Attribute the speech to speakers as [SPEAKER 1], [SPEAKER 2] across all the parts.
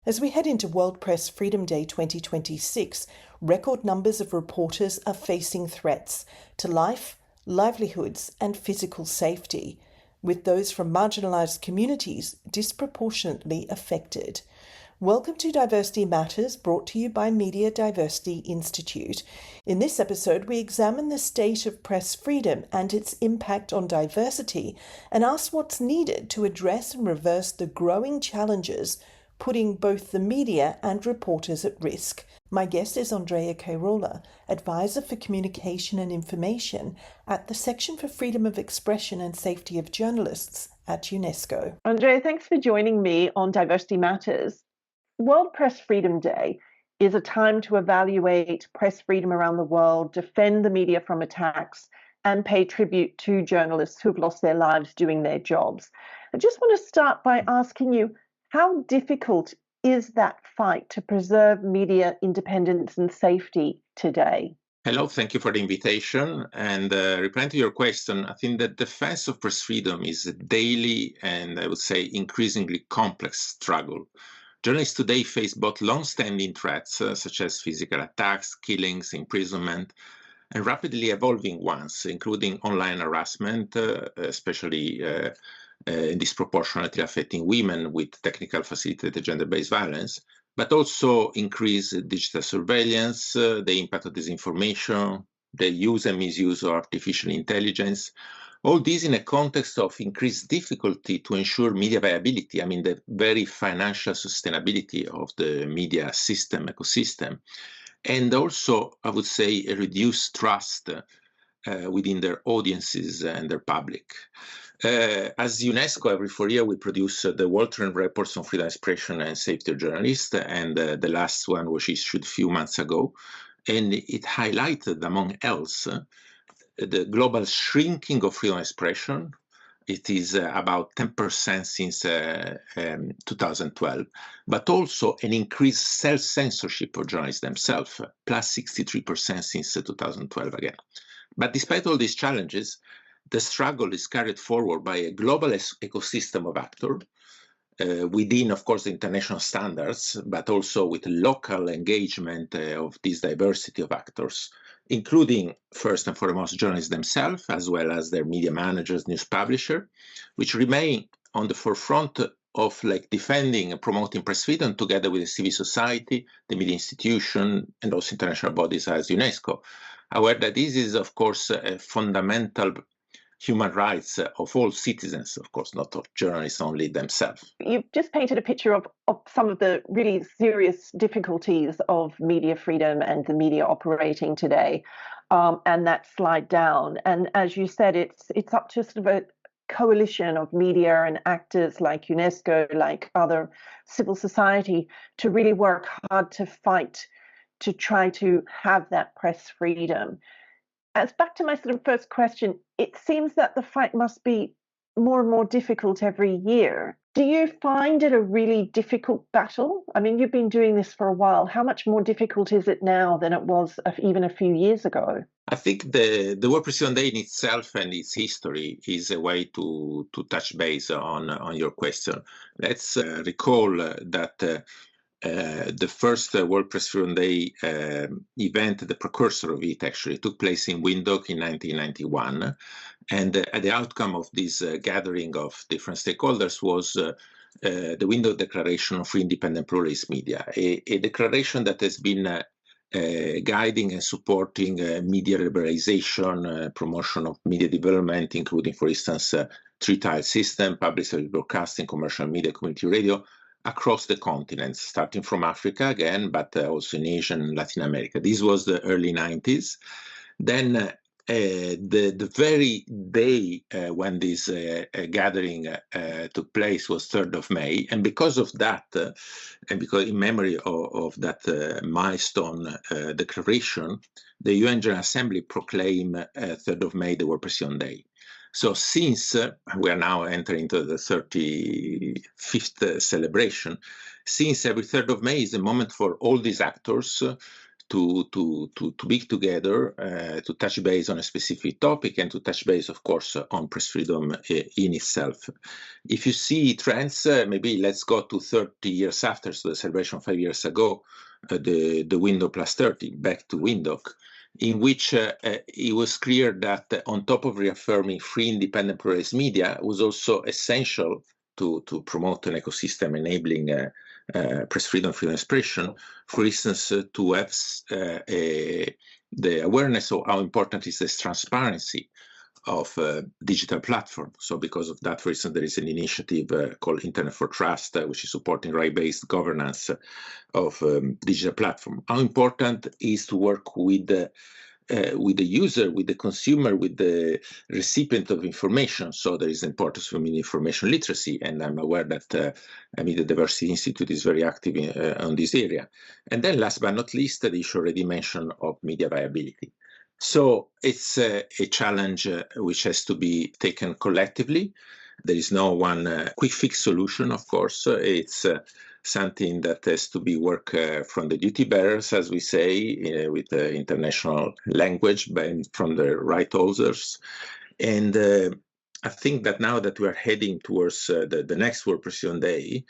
[SPEAKER 1] As we head into World Press Freedom Day 2026, record numbers of reporters are facing threats to life, livelihoods, and physical safety, with those from marginalised communities disproportionately affected. Welcome to Diversity Matters, brought to you by Media Diversity Institute. In this episode, we examine the state of press freedom and its impact on diversity, and ask what's needed to address and reverse the growing challenges putting both the media and reporters at risk. My guest is Andrea Cairola, Advisor for Communication and Information at the Section for Freedom of Expression and Safety of Journalists at UNESCO. Andrea, thanks for joining me on Diversity Matters. World Press Freedom Day is a time to evaluate press freedom around the world, defend the media from attacks, and pay tribute to journalists who've lost their lives doing their jobs. I just want to start by asking you, how difficult is that fight to preserve media independence and safety today?
[SPEAKER 2] Hello, thank you for the invitation. And replying to your question, I think that defense of press freedom is a daily and I would say increasingly complex struggle. Journalists today face both long-standing threats, such as physical attacks, killings, imprisonment, and rapidly evolving ones, including online harassment, especially disproportionately affecting women with technical facilitated gender-based violence, but also increased digital surveillance, the impact of disinformation, the use and misuse of artificial intelligence. All this in a context of increased difficulty to ensure media viability, the very financial sustainability of the media system, ecosystem, and also, I would say, a reduced trust within their audiences and their public. As UNESCO, every 4 years, we produce the World Trend Reports on Freedom of Expression and Safety of Journalists, and the last one was issued a few months ago, and it highlighted, among else, the global shrinking of freedom of expression. It is about 10% since 2012, but also an increased self-censorship of journalists themselves, plus 63% since 2012 again. But despite all these challenges, the struggle is carried forward by a global ecosystem of actors within, of course, the international standards, but also with local engagement of this diversity of actors, including, first and foremost, journalists themselves, as well as their media managers, news publishers, which remain on the forefront of defending and promoting press freedom together with the civil society, the media institution, and also international bodies as UNESCO. However, this is, of course, a fundamental human rights of all citizens, of course, not of journalists only themselves.
[SPEAKER 1] You've just painted a picture of some of the really serious difficulties of media freedom and the media operating today, and that slide down. And as you said, it's up to sort of a coalition of media and actors like UNESCO, like other civil society, to really work hard to fight to try to have that press freedom. As back to my sort of first question, it seems that the fight must be more and more difficult every year. Do you find it a really difficult battle? You've been doing this for a while. How much more difficult is it now than it was even a few years ago?
[SPEAKER 2] I think the World Press Freedom Day in itself and its history is a way to touch base on your question. Let's recall that the first World Press Freedom Day event, the precursor of it, actually took place in Windhoek in 1991. And the outcome of this gathering of different stakeholders was the Windhoek Declaration of Free, Independent, Pluralist Media, a declaration that has been guiding and supporting media liberalization, promotion of media development, including, for instance, three-tile system, public service broadcasting, commercial media, community radio, across the continents, starting from Africa again, but also in Asia and Latin America. This was the early 90s. Then the very day when this gathering took place was 3rd of May. And because of that, and because in memory of that milestone declaration, the UN General Assembly proclaimed 3rd of May the World Press Freedom Day. So since we are now entering into the 35th celebration, since every 3rd of May is a moment for all these actors to be together, to touch base on a specific topic and to touch base, of course, on press freedom in itself. If you see trends, maybe let's go to 30 years after, so the celebration 5 years ago, the window plus 30, back to window, in which it was clear that on top of reaffirming free, independent, pluralist media, was also essential to promote an ecosystem enabling press freedom, freedom of expression. For instance, to have the awareness of how important is this transparency of digital platform. So because of that, for instance, there is an initiative called Internet for Trust, which is supporting right-based governance of digital platform. How important is to work with the user, with the consumer, with the recipient of information. So there is importance for media information literacy, and I'm aware that Media Diversity Institute is very active on this area. And then last but not least, the issue already mentioned of media viability. So it's a challenge which has to be taken collectively. There is no one quick fix solution, of course. It's something that has to be work from the duty bearers, as we say, with the international language, but from the right authors. And I think that now that we are heading towards the next World Press Freedom Day,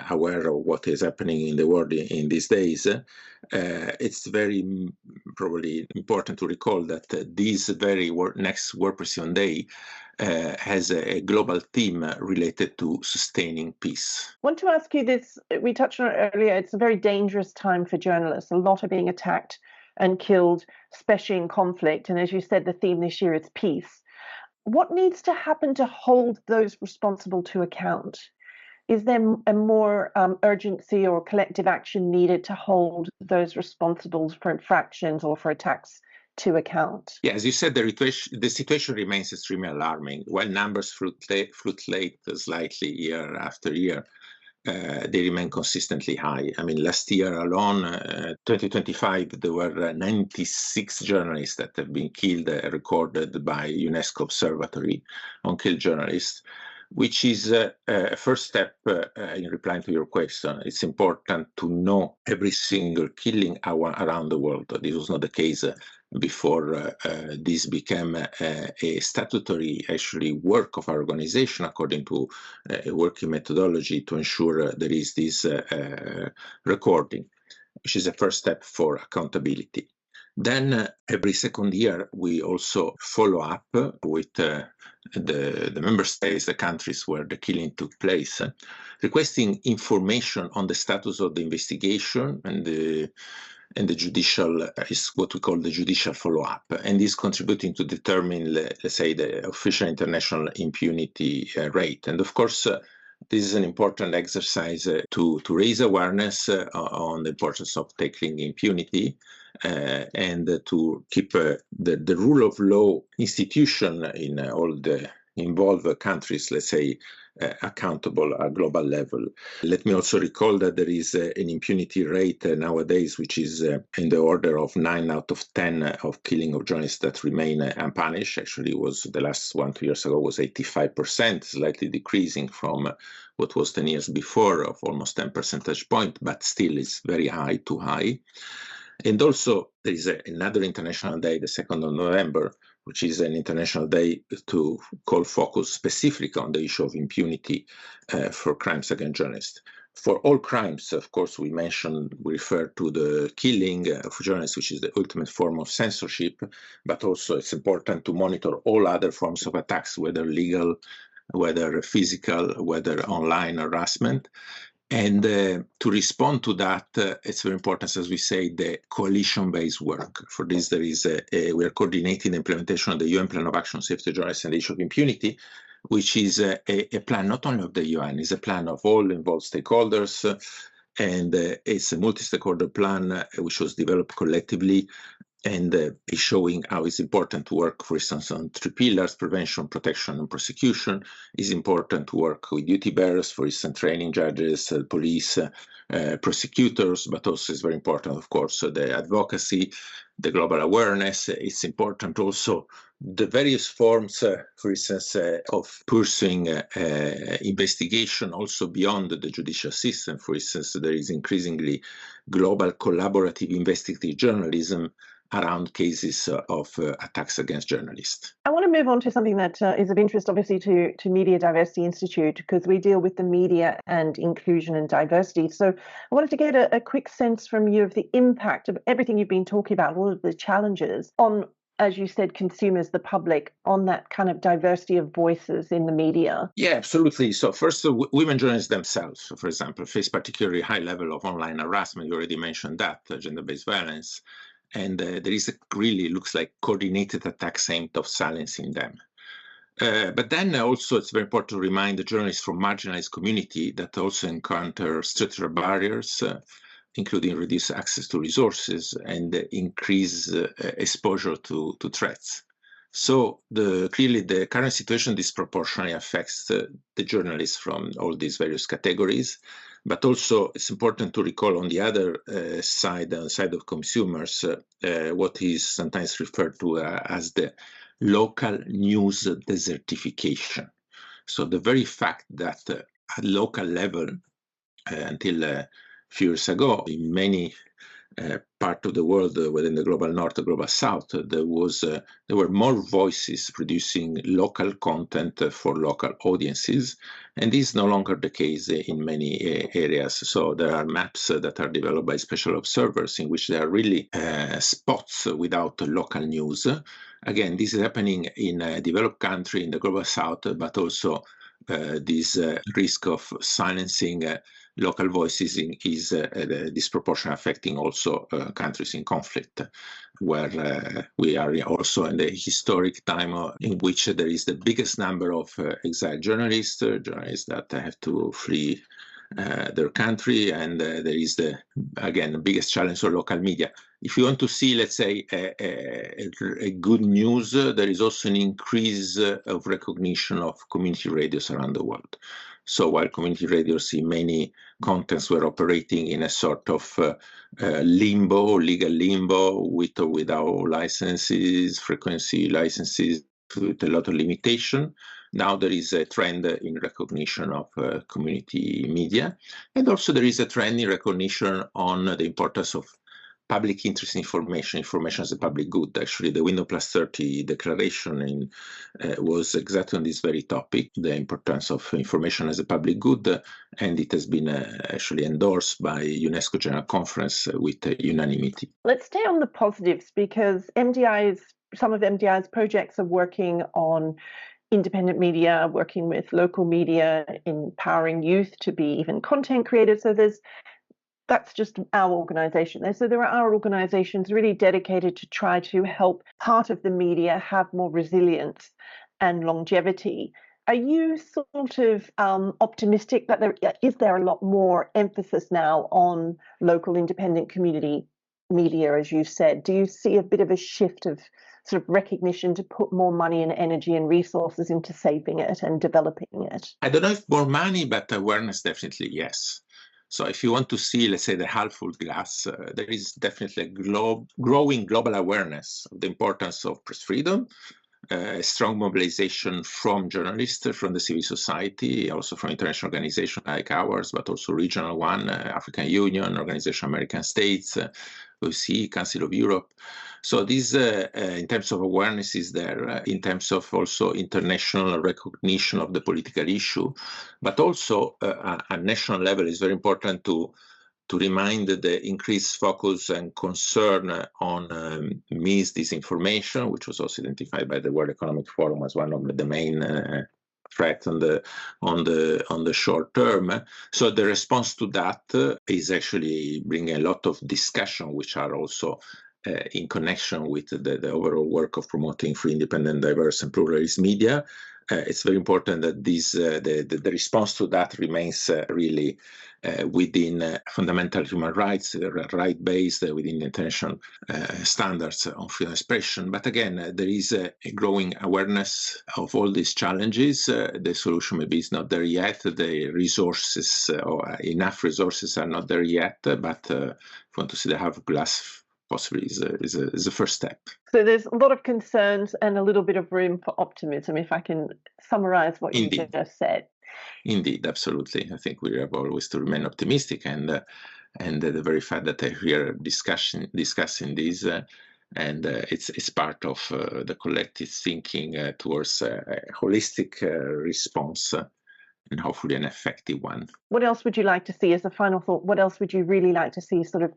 [SPEAKER 2] aware of what is happening in the world in these days, it's very probably important to recall that this very next World Press Freedom Day has a global theme related to sustaining peace.
[SPEAKER 3] I want to ask you this. We touched on it earlier. It's a very dangerous time for journalists. A lot are being attacked and killed, especially in conflict. And as you said, the theme this year is peace. What needs to happen to hold those responsible to account? Is there a more urgency or collective action needed to hold those responsible for infractions or for attacks to account?
[SPEAKER 2] Yeah, as you said, the situation remains extremely alarming. While numbers fluctuate slightly year after year, they remain consistently high. I mean, last year alone, 2025, there were 96 journalists that have been killed, recorded by UNESCO Observatory on Killed Journalists, which is a first step in replying to your question. It's important to know every single killing around the world. This was not the case before this became a statutory actually work of our organization according to a working methodology to ensure there is this recording, which is a first step for accountability. Then every second year, we also follow up with the member states, the countries where the killing took place, requesting information on the status of the investigation and the judicial is what we call the judicial follow-up, and is contributing to determine, let's say, the official international impunity rate. And of course, this is an important exercise to raise awareness on the importance of tackling impunity and to keep the rule of law institution in all the involved countries, let's say, accountable at global level. Let me also recall that there is an impunity rate nowadays, which is in the order of 9 out of 10 of killing of journalists that remain unpunished. Actually, was the last one 2 years ago was 85%, slightly decreasing from what was 10 years before of almost 10 percentage point, but still is very high, too high. And also, there is another international day, the 2nd of November, which is an international day to call focus specifically on the issue of impunity for crimes against journalists. For all crimes, of course, we refer to the killing of journalists, which is the ultimate form of censorship, but also it's important to monitor all other forms of attacks, whether legal, whether physical, whether online harassment. And to respond to that, it's very important, as we say, the coalition-based work. For this, there is we are coordinating the implementation of the UN Plan of Action on Safety of Journalists and the issue of impunity, which is a plan not only of the UN, it's a plan of all involved stakeholders, and it's a multi-stakeholder plan which was developed collectively and is showing how it's important to work, for instance, on 3 pillars: prevention, protection, and prosecution. It's important to work with duty bearers, for instance, training judges, police, prosecutors, but also it's very important, of course, the advocacy, the global awareness. It's important also the various forms, for instance, of pursuing investigation also beyond the judicial system. For instance, there is increasingly global collaborative investigative journalism around cases of attacks against journalists.
[SPEAKER 3] I want to move on to something that is of interest, obviously, to Media Diversity Institute, because we deal with the media and inclusion and diversity. So I wanted to get a quick sense from you of the impact of everything you've been talking about, all of the challenges on, as you said, consumers, the public, on that kind of diversity of voices in the media.
[SPEAKER 2] Yeah, absolutely. So first, women journalists themselves, for example, face particularly high level of online harassment. You already mentioned that, gender-based violence. And there is really looks like coordinated attacks aimed at silencing them. But then also it's very important to remind the journalists from marginalized community that also encounter structural barriers, including reduced access to resources and increased exposure to threats. So clearly the current situation disproportionately affects the journalists from all these various categories. But also it's important to recall on the other side, on the side of consumers, what is sometimes referred to as the local news desertification. So the very fact that at local level, until a few years ago, in many part of the world, within the global north, the global south, there were more voices producing local content for local audiences, and this is no longer the case in many areas. So there are maps that are developed by special observers in which there are really spots without local news. Again, this is happening in a developed country in the global south, but also this risk of silencing local voices is disproportionately affecting also countries in conflict, where we are also in the historic time in which there is the biggest number of exiled journalists that have to flee their country, and there is the biggest challenge for local media. If you want to see, let's say, a good news, there is also an increase of recognition of community radios around the world. So while community radios in many contexts were operating in a sort of limbo, legal limbo, with or without licenses, frequency licenses, with a lot of limitation, now there is a trend in recognition of community media. And also there is a trend in recognition on the importance of public interest information as a public good. Actually, the Window Plus 30 declaration was exactly on this very topic, the importance of information as a public good, and it has been actually endorsed by UNESCO General Conference with unanimity.
[SPEAKER 3] Let's stay on the positives, because some of MDI's projects are working on independent media, working with local media, empowering youth to be even content creators. So that's just our organization. So there are organizations really dedicated to try to help part of the media have more resilience and longevity. Are you sort of optimistic that there is a lot more emphasis now on local independent community media, as you said? Do you see a bit of a shift of sort of recognition to put more money and energy and resources into saving it and developing it?
[SPEAKER 2] I don't know if more money, but awareness, definitely, yes. So if you want to see, let's say, the half full glass, there is definitely a growing global awareness of the importance of press freedom, a strong mobilization from journalists, from the civil society, also from international organizations like ours, but also regional one, African Union, Organization of American States, OSCE, Council of Europe. So this, in terms of awareness, is there, in terms of also international recognition of the political issue, but also at national level, it's very important to remind the increased focus and concern on disinformation, which was also identified by the World Economic Forum as one of the main threats on the short term. So the response to that is actually bringing a lot of discussion, which are also in connection with the overall work of promoting free, independent, diverse, and pluralist media. It's very important that the response to that remains really within fundamental human rights, right-based within the international standards on freedom of expression. But again, there is a growing awareness of all these challenges. The solution maybe is not there yet. The resources or enough resources are not there yet. But if you want to see the half glass, possibly is a first step.
[SPEAKER 3] So there's a lot of concerns and a little bit of room for optimism, if I can summarize what you just said.
[SPEAKER 2] Indeed, absolutely. I think we have always to remain optimistic, and the very fact that I'm here discussing this, and it's part of the collective thinking towards a holistic response, and hopefully an effective one.
[SPEAKER 3] What else would you like to see as a final thought? What else would you really like to see sort of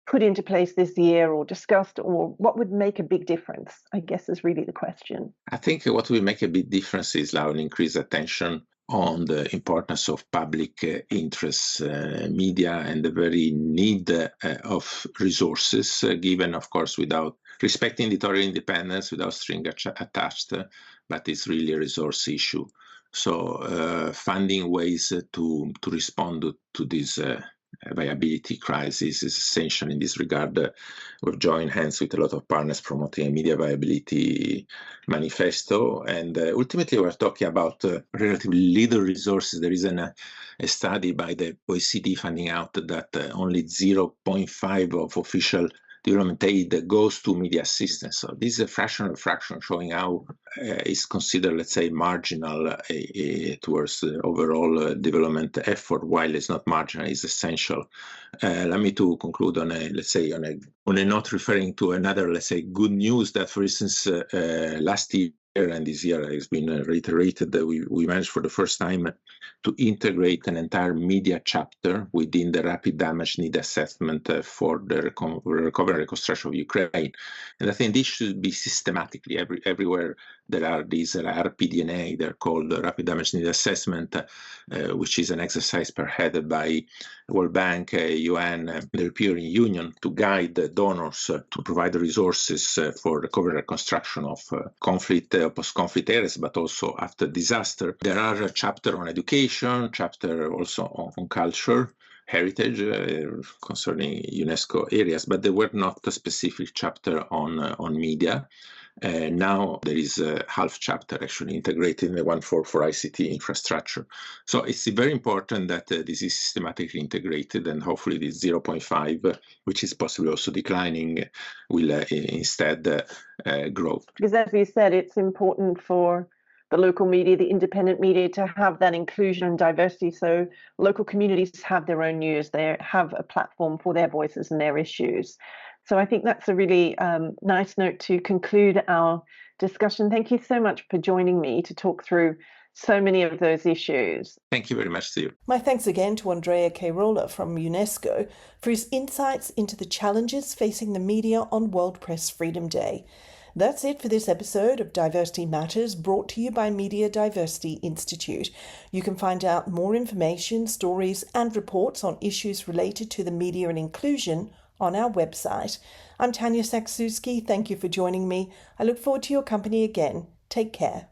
[SPEAKER 3] put into place this year or discussed, or what would make a big difference, I guess, is really the question.
[SPEAKER 2] I think what will make a big difference is now an increased attention on the importance of public interest media and the very need of resources given, of course, without respecting editorial independence, without string attached, but it's really a resource issue. So finding ways to respond to this viability crisis is essential in this regard. We've joined hands with a lot of partners promoting a media viability manifesto, and ultimately we're talking about relatively little resources. There is a study by the OECD finding out that only 0.5 of official development aid goes to media assistance. So this is a fraction showing how it's considered, let's say, marginal towards the overall development effort, while it's not marginal, it's essential. Let me to conclude on a, let's say, on a note referring to another, let's say, good news that, for instance, last year and this year has been reiterated that we managed for the first time to integrate an entire media chapter within the rapid damage need assessment for the recovery and reconstruction of Ukraine. And I think this should be systematically everywhere there are these RPDNA, they're called rapid damage need assessment, which is an exercise spearheaded by World Bank, UN, the European Union to guide donors to provide resources for recovery and reconstruction of conflict, post-conflict areas, but also after disaster. There are a chapter on education, chapter also on culture, heritage concerning UNESCO areas, but there were not a specific chapter on media. Now there is a half chapter actually integrated in the one for ICT infrastructure. So it's very important that this is systematically integrated, and hopefully this 0.5, which is possibly also declining, will instead grow.
[SPEAKER 3] Because as you said, it's important for the local media, the independent media, to have that inclusion and diversity. So local communities have their own news, they have a platform for their voices and their issues. So I think that's a really nice note to conclude our discussion. Thank you so much for joining me to talk through so many of those issues.
[SPEAKER 2] Thank you very much to you.
[SPEAKER 1] My thanks again to Andrea Cairola from UNESCO for his insights into the challenges facing the media on World Press Freedom Day. That's it for this episode of Diversity Matters, brought to you by Media Diversity Institute. You can find out more information, stories and reports on issues related to the media and inclusion on our website. I'm Tanya Sakzewski. Thank you for joining me. I look forward to your company again. Take care.